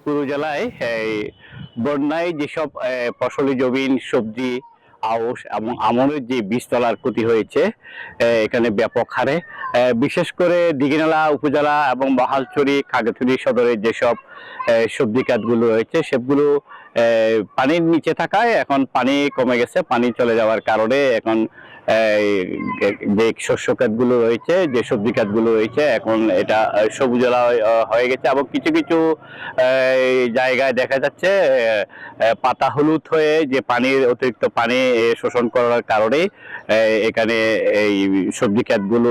পুরো জেলায় এই বন্যায় যেসব ফসলি জমিন, সবজি, আউশ এবং আমনের যে বীজতলার ক্ষতি হয়েছে এখানে ব্যাপক হারে, বিশেষ করে দীঘিনালা উপজেলা এবং বহালছড়ি, খাগড়াছড়ি সদরের যেসব সবজি খাতগুলো রয়েছে সেগুলো পানির নিচে থাকায় এখন পানি কমে গেছে। পানি চলে যাওয়ার কারণে এখন যে শস্য খাতগুলো রয়েছে, যে সবজি খাতগুলো রয়েছে, এখন এটা সবুজলা হয়ে গেছে এবং কিছু কিছু জায়গায় দেখা যাচ্ছে পাতা হলুদ হয়ে, যে পানির অতিরিক্ত পানি শোষণ করার কারণে এখানে এই সবজি ক্ষেতগুলো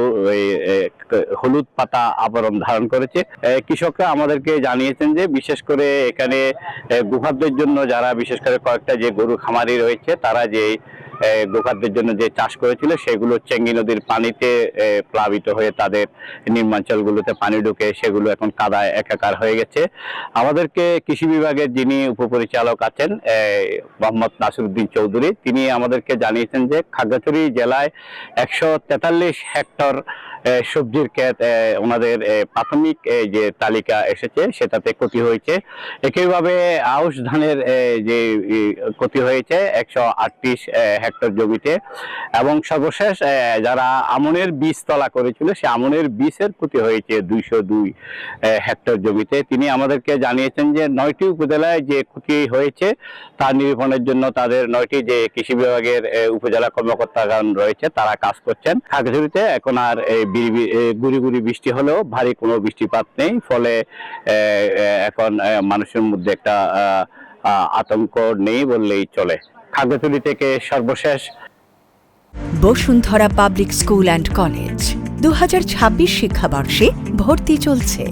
হলুদ পাতা আবরণ ধারণ করেছে। কৃষকরা আমাদেরকে জানিয়েছেন যে বিশেষ করে এখানে গোখাদ্যের জন্য যারা, বিশেষ করে কয়েকটা যে গরু খামারি রয়েছে, তারা যে গোখাদ্যের জন্য যে চাষ করেছিল সেগুলো চেঙ্গি নদীর পানিতে প্লাবিত হয়ে তাদের নিম্নাঞ্চলগুলোতে পানি ঢুকে সেগুলো এখন কাদায় একাকার হয়ে গেছে। আমাদেরকে কৃষি বিভাগের যিনি উপপরিচালক আছেন মোহাম্মদ নাসিরউদ্দিন চৌধুরী, তিনি আমাদেরকে জানিয়েছেন যে খাগড়াছড়ি জেলায় 143 হেক্টর সবজির ক্ষেত ওনাদের প্রাথমিক যে তালিকা এসেছে সেটাতে ক্ষতি হয়েছে। একইভাবে আউশ ধানের যে ক্ষতি হয়েছে 138 হেক্টর জমিতে, এবং সর্বশেষ যারা আমনের বীজতলা করেছিল সে আমনের বীজের ক্ষতি হয়েছে 202 হেক্টর জমিতে। তিনি আমাদেরকে জানিয়েছেন যে 9টি উপজেলায় যে ক্ষতি হয়েছে তার নিরূপণের জন্য তাদের 9টি যে কৃষি বিভাগের উপজেলা কর্মকর্তাগণ রয়েছে তারা কাজ করছেন। খাগড়াছড়িতে এখন আর গুড়ি গুড়ি বৃষ্টি হলেও ভারী কোনো বৃষ্টিপাত নেই, ফলে এখন মানুষের মধ্যে একটা আতঙ্ক নেই বললেই চলে। খাগড়াছড়ি থেকে সর্বশেষ Bashundhara public school and college 2026 শিক্ষাবর্ষে ভর্তি চলছে।